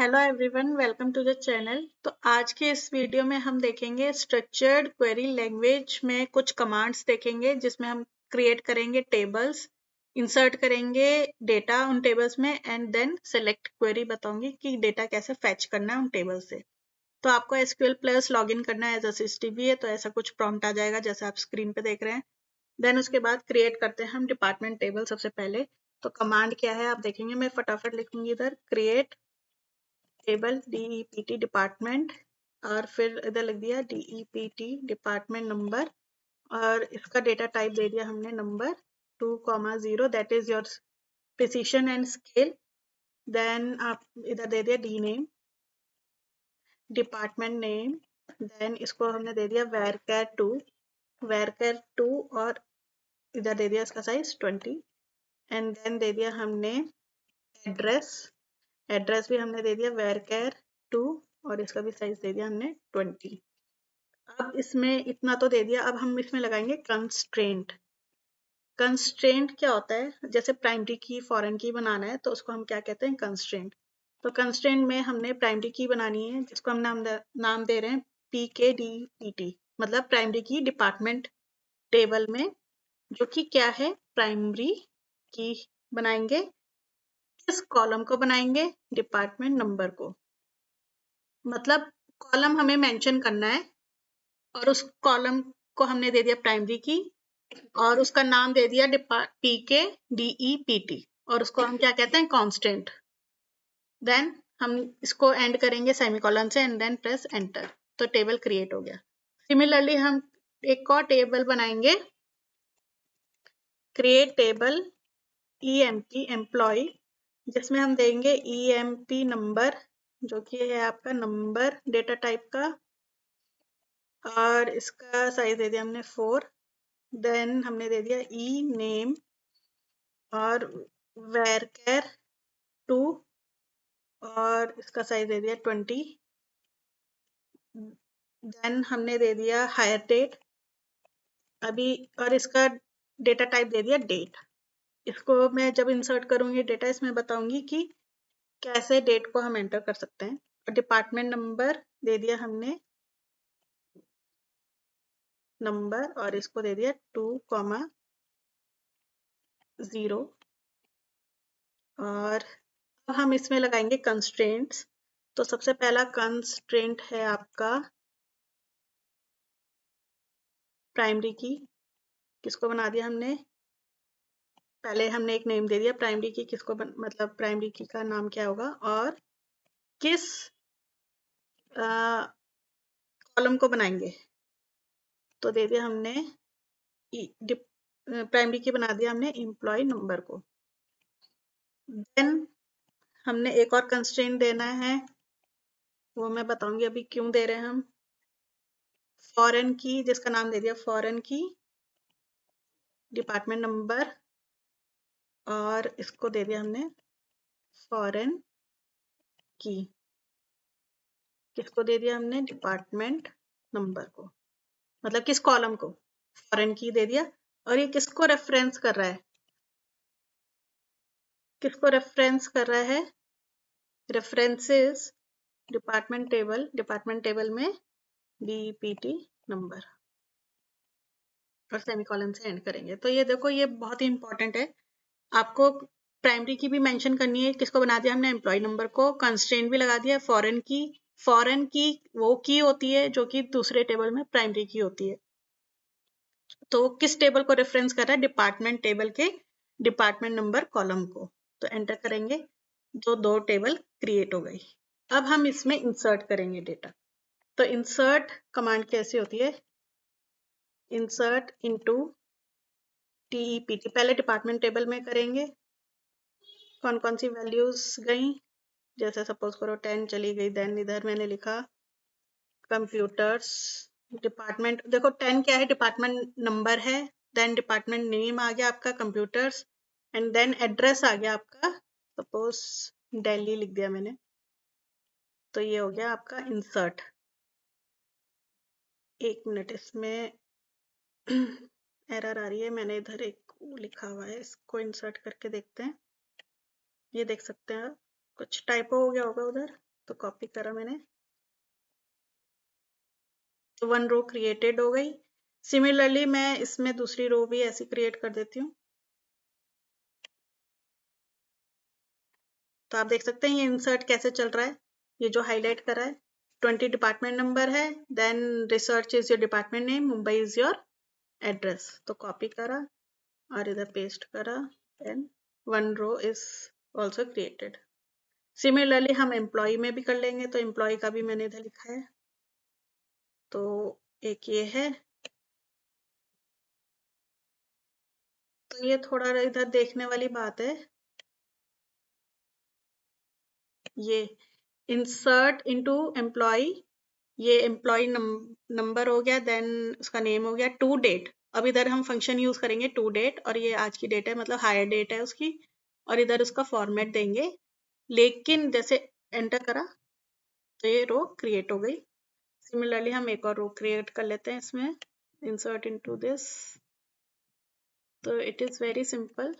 Hello everyone, welcome to the channel. तो आज के इस वीडियो में हम देखेंगे स्ट्रक्चर्ड क्वेरी लैंग्वेज में कुछ कमांड्स देखेंगे जिसमें हम क्रिएट करेंगे टेबल्स, इंसर्ट करेंगे डेटा उन टेबल्स में एंड देन सेलेक्ट क्वेरी बताऊंगी कि डेटा कैसे फैच करना है उन टेबल से। तो आपको SQL प्लस लॉगिन करना है एज SysDB है, तो ऐसा कुछ प्रॉम्प्ट आ जाएगा जैसे आप स्क्रीन पे देख रहे हैं। देन उसके बाद क्रिएट करते हैं हम डिपार्टमेंट टेबल सबसे पहले। तो कमांड क्या है आप देखेंगे, मैं फटाफट लिखूंगी इधर क्रिएट टेबल DEPT डिपार्टमेंट और फिर इधर लिख दिया DEPT डिपार्टमेंट नंबर और इसका डेटा टाइप दे दिया हमने number 2,0 that is your precision and scale. Then आप इधर दे दिया D name department name. Then इसको हमने दे दिया वेरकर टू और इधर दे दिया इसका साइज 20 एंड देन दे दिया हमने एड्रेस भी हमने दे दिया वेरकर 2 और इसका भी साइज दे दिया हमने 20। अब इसमें इतना तो दे दिया, अब हम इसमें लगाएंगे कंस्ट्रेंट। कंस्ट्रेंट क्या होता है, जैसे प्राइमरी की फॉरेन की बनाना है तो उसको हम क्या कहते हैं, कंस्ट्रेंट। तो कंस्ट्रेंट में हमने प्राइमरी की बनानी है जिसको हम नाम दे रहे हैं PKDPT, मतलब प्राइमरी की डिपार्टमेंट टेबल में, जो कि क्या है प्राइमरी की बनाएंगे। किस कॉलम को बनाएंगे, डिपार्टमेंट नंबर को। मतलब कॉलम हमें मेंशन करना है और उस कॉलम को हमने दे दिया प्राइमरी की और उसका नाम दे दिया PKDEPT और उसको हम क्या कहते हैं, कांस्टेंट। देन हम इसको एंड करेंगे सेमीकोलन से एंड देन प्रेस एंटर, तो टेबल क्रिएट हो गया। सिमिलरली हम एक और टेबल बनाएंगे, क्रिएट टेबल EMP एम्प्लॉय, जिसमें हम देंगे EMP नंबर जो कि है आपका नंबर डेटा टाइप का और इसका साइज दे दिया हमने 4। देन हमने दे दिया ई नेम और वेरकर 2 और इसका साइज दे दिया 20। देन हमने दे दिया हायर डेट अभी और इसका डेटा टाइप दे दिया डेट। इसको मैं जब इंसर्ट करूंगी डेटा इसमें बताऊंगी कि कैसे डेट को हम एंटर कर सकते हैं। और डिपार्टमेंट नंबर दे दिया हमने नंबर और इसको दे दिया 2,0 और अब हम इसमें लगाएंगे कंस्ट्रेंट्स। तो सबसे पहला कंस्ट्रेंट है आपका प्राइमरी की, किसको बना दिया हमने, पहले हमने एक नेम दे दिया प्राइमरी की, किसको मतलब प्राइमरी की का नाम क्या होगा और किस कॉलम को बनाएंगे। तो दे दिया हमने प्राइमरी की बना दिया हमने एम्प्लॉय नंबर को। देन हमने एक और कंस्ट्रेंट देना है, वो मैं बताऊंगी अभी क्यों दे रहे हैं हम। फॉरेन की, जिसका नाम दे दिया फॉरेन की डिपार्टमेंट नंबर और इसको दे दिया हमने फॉरेन की, किसको दे दिया हमने, डिपार्टमेंट नंबर को, मतलब किस कॉलम को, फॉरेन की दे दिया। और ये किसको रेफरेंस कर रहा है, किसको रेफरेंस कर रहा है, रेफरेंसेस डिपार्टमेंट टेबल में DEPT नंबर और सेमीकोलन से एंड करेंगे। तो ये देखो ये बहुत ही इंपॉर्टेंट है, आपको प्राइमरी की भी मेंशन करनी है, किसको बना दिया हमने, एम्प्लॉय नंबर को। कंस्ट्रेंट भी लगा दिया फॉरेन की वो की होती है जो कि दूसरे टेबल में प्राइमरी की होती है। तो किस टेबल को रेफरेंस कर रहा है, डिपार्टमेंट टेबल के डिपार्टमेंट नंबर कॉलम को। तो एंटर करेंगे तो 2 टेबल क्रिएट हो गई। अब हम इसमें इंसर्ट करेंगे डेटा। तो इंसर्ट कमांड कैसे होती है, इंसर्ट इनटू DEPT, पहले डिपार्टमेंट टेबल में करेंगे, कौन कौन सी वैल्यूज गई, जैसे सपोज करो 10 चली गई। देन इधर मैंने लिखा कंप्यूटर्स डिपार्टमेंट, देखो 10 क्या है, डिपार्टमेंट नंबर है। देन डिपार्टमेंट नेम आ गया आपका कंप्यूटर्स एंड देन एड्रेस आ गया आपका, सपोज दिल्ली लिख दिया मैंने। तो ये हो गया आपका इंसर्ट। एक मिनट, इसमें एरर आ रही है, मैंने इधर एक लिखा हुआ है, इसको इंसर्ट करके देखते हैं। ये देख सकते हैं कुछ टाइपो हो गया होगा उधर। तो कॉपी करा मैंने, तो 1 रो क्रिएटेड हो गई। सिमिलरली मैं इसमें दूसरी रो भी ऐसी क्रिएट कर देती हूँ। तो आप देख सकते हैं ये इंसर्ट कैसे चल रहा है। ये जो हाईलाइट करा है 20 डिपार्टमेंट नंबर है, then research is your department name, Mumbai is your address. तो कॉपी करा और इधर पेस्ट करा, then 1 row is also created. Similarly हम एम्प्लॉय में भी कर लेंगे, तो एम्प्लॉय का भी मैंने इधर लिखा है। तो एक ये है, तो ये थोड़ा इधर देखने वाली बात है। ये इंसर्ट इनटू एम्प्लॉय, ये एम्प्लॉय नंबर हो गया, देन उसका नेम हो गया, टू डेट। अब इधर हम फंक्शन यूज करेंगे टू डेट, और ये आज की डेट है, मतलब हायर डेट है उसकी, और इधर उसका फॉर्मेट देंगे। लेकिन जैसे एंटर करा तो ये रो क्रिएट हो गई। सिमिलरली हम एक और रो क्रिएट कर लेते हैं इसमें, इंसर्ट इनटू दिस। तो इट इज वेरी सिंपल।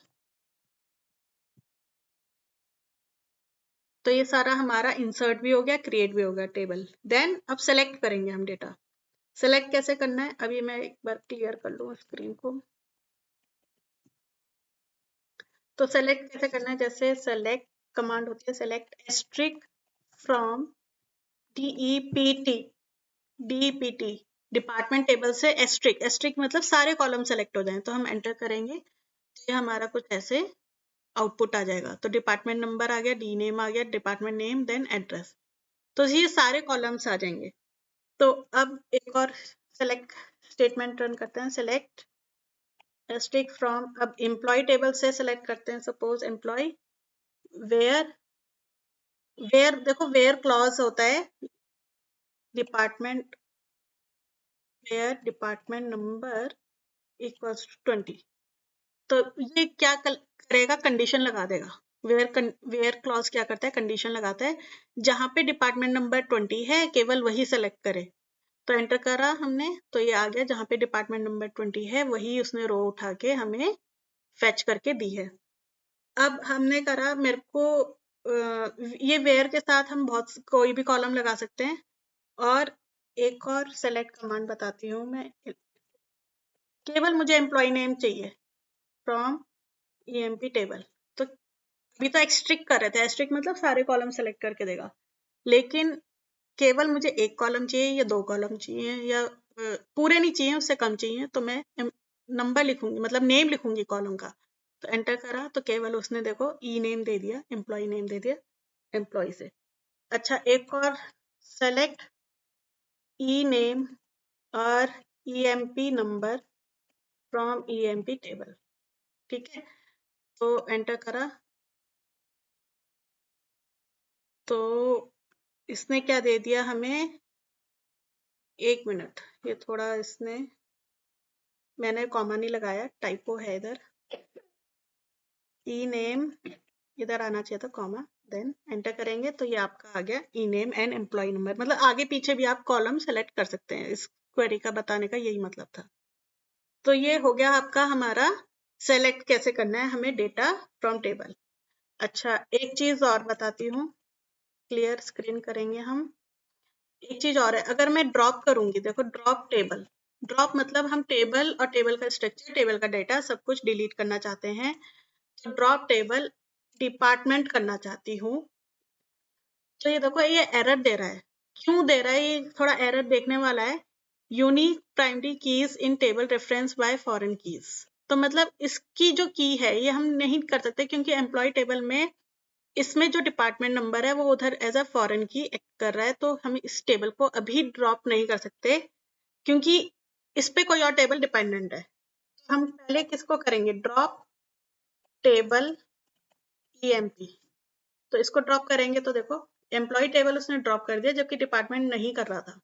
तो ये सारा हमारा इंसर्ट भी हो गया, क्रिएट भी हो गया टेबल। देन अब सेलेक्ट करेंगे हम डेटा। सेलेक्ट कैसे करना है, अभी मैं एक बार क्लियर कर लूँ स्क्रीन को। तो सेलेक्ट कैसे करना है, जैसे सेलेक्ट कमांड होती है, select asterisk from DEPT, DEPT department table से एस्ट्रिक, एस्ट्रिक मतलब सारे कॉलम सेलेक्ट हो जाएं। तो हम एंटर करेंगे तो ये हमारा कुछ ऐसे आउटपुट आ जाएगा। तो डिपार्टमेंट नंबर आ गया, डी नेम आ गया, डिपार्टमेंट नेम, देन एड्रेस। तो ये सारे कॉलम्स आ जाएंगे। तो अब एक और सेलेक्ट स्टेटमेंट रन करते हैं, सेलेक्ट एस्ट्रिक फ्रॉम, अब एम्प्लॉय टेबल से सेलेक्ट करते हैं, सपोज एम्प्लॉय, वेयर, वेयर देखो वेयर क्लॉज होता है, department, where department number equals 20। तो ये क्या करेगा, कंडीशन लगा देगा। वेयर क्लॉज क्या करता है, कंडीशन लगाता है, जहां पे डिपार्टमेंट नंबर 20 है केवल वही सेलेक्ट करे। तो एंटर करा हमने, तो ये आ गया, जहां पे डिपार्टमेंट नंबर 20 है वही उसने रो उठा के हमें फेच करके दी है। अब हमने करा, मेरे को ये वेयर के साथ हम बहुत कोई भी कॉलम लगा सकते हैं। और एक और सेलेक्ट कमांड बताती हूँ मैं, केवल मुझे एम्प्लॉय नेम चाहिए फ्रॉम EMP टेबल। तो अभी तो एक्सट्रिक्ट कर रहे थे, एक्सट्रिक्ट मतलब सारे कॉलम सेलेक्ट करके देगा, लेकिन केवल मुझे एक कॉलम चाहिए या दो कॉलम चाहिए या पूरे नहीं चाहिए, उससे कम चाहिए, तो मैं नंबर लिखूंगी, मतलब नेम लिखूंगी कॉलम का। तो एंटर करा तो केवल उसने देखो ई नेम दे दिया, एम्प्लॉय नेम दे दिया एम्प्लॉय से। अच्छा एक और, सेलेक्ट ई नेम और EMP number from EMP table. ठीक है, तो एंटर करा तो इसने क्या दे दिया हमें, एक मिनट, ये थोड़ा इसने, मैंने कॉमा नहीं लगाया, टाइपो है इधर, ई नेम इधर आना चाहिए था कॉमा, देन एंटर करेंगे तो ये आपका आ गया ई नेम एंड एम्प्लॉय नंबर। मतलब आगे पीछे भी आप कॉलम सेलेक्ट कर सकते हैं, इस क्वेरी का बताने का यही मतलब था। तो ये हो गया आपका हमारा सेलेक्ट कैसे करना है हमें डेटा फ्रॉम टेबल। अच्छा एक चीज और बताती हूँ, क्लियर स्क्रीन करेंगे हम। एक चीज और है, अगर मैं ड्रॉप करूंगी, देखो ड्रॉप टेबल, ड्रॉप मतलब हम टेबल और टेबल का स्ट्रक्चर, टेबल का डेटा सब कुछ डिलीट करना चाहते हैं। तो ड्रॉप टेबल डिपार्टमेंट करना चाहती हूँ, तो ये देखो ये एरर दे रहा है। क्यों दे रहा है, ये थोड़ा एरर देखने वाला है। यूनिक प्राइमरी कीज इन table reference bye foreign keys. तो मतलब इसकी जो की है ये हम नहीं कर सकते, क्योंकि एम्प्लॉय टेबल में इसमें जो डिपार्टमेंट नंबर है वो उधर एज अ फॉरेन की एक्ट कर रहा है। तो हम इस टेबल को अभी ड्रॉप नहीं कर सकते, क्योंकि इस पे कोई और टेबल डिपेंडेंट है। तो हम पहले किसको करेंगे, ड्रॉप टेबल EMP। तो इसको ड्रॉप करेंगे तो देखो एम्प्लॉय टेबल उसने ड्रॉप कर दिया, जबकि डिपार्टमेंट नहीं कर रहा था।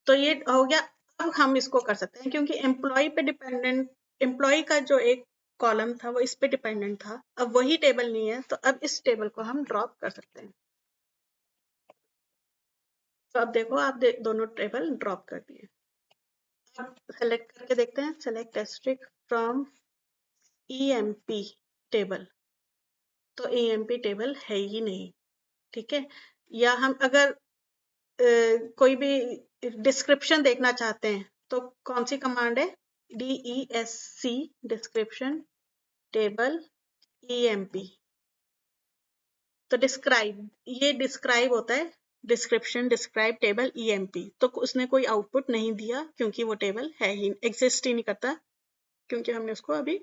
तो ये हो गया। अब हम इसको कर सकते हैं, क्योंकि एम्प्लॉय पे डिपेंडेंट, एम्प्लॉय का जो एक कॉलम था वो इस पे डिपेंडेंट था, अब वही टेबल नहीं है, तो अब इस टेबल को हम ड्रॉप कर सकते हैं। तो अब देखो आप दोनों टेबल ड्रॉप कर दिए। अब सेलेक्ट करके देखते हैं, select asterisk from EMP table, तो EMP टेबल है ही नहीं। ठीक है, या हम अगर कोई भी डिस्क्रिप्शन देखना चाहते हैं तो कौन सी कमांड है? DESC description table EMP। तो डिस्क्राइब, ये डिस्क्राइब होता है, डिस्क्रिप्शन डिस्क्राइब टेबल EMP। तो उसने कोई आउटपुट नहीं दिया क्योंकि वो टेबल है ही, एग्जिस्ट ही नहीं करता, क्योंकि हमने उसको अभी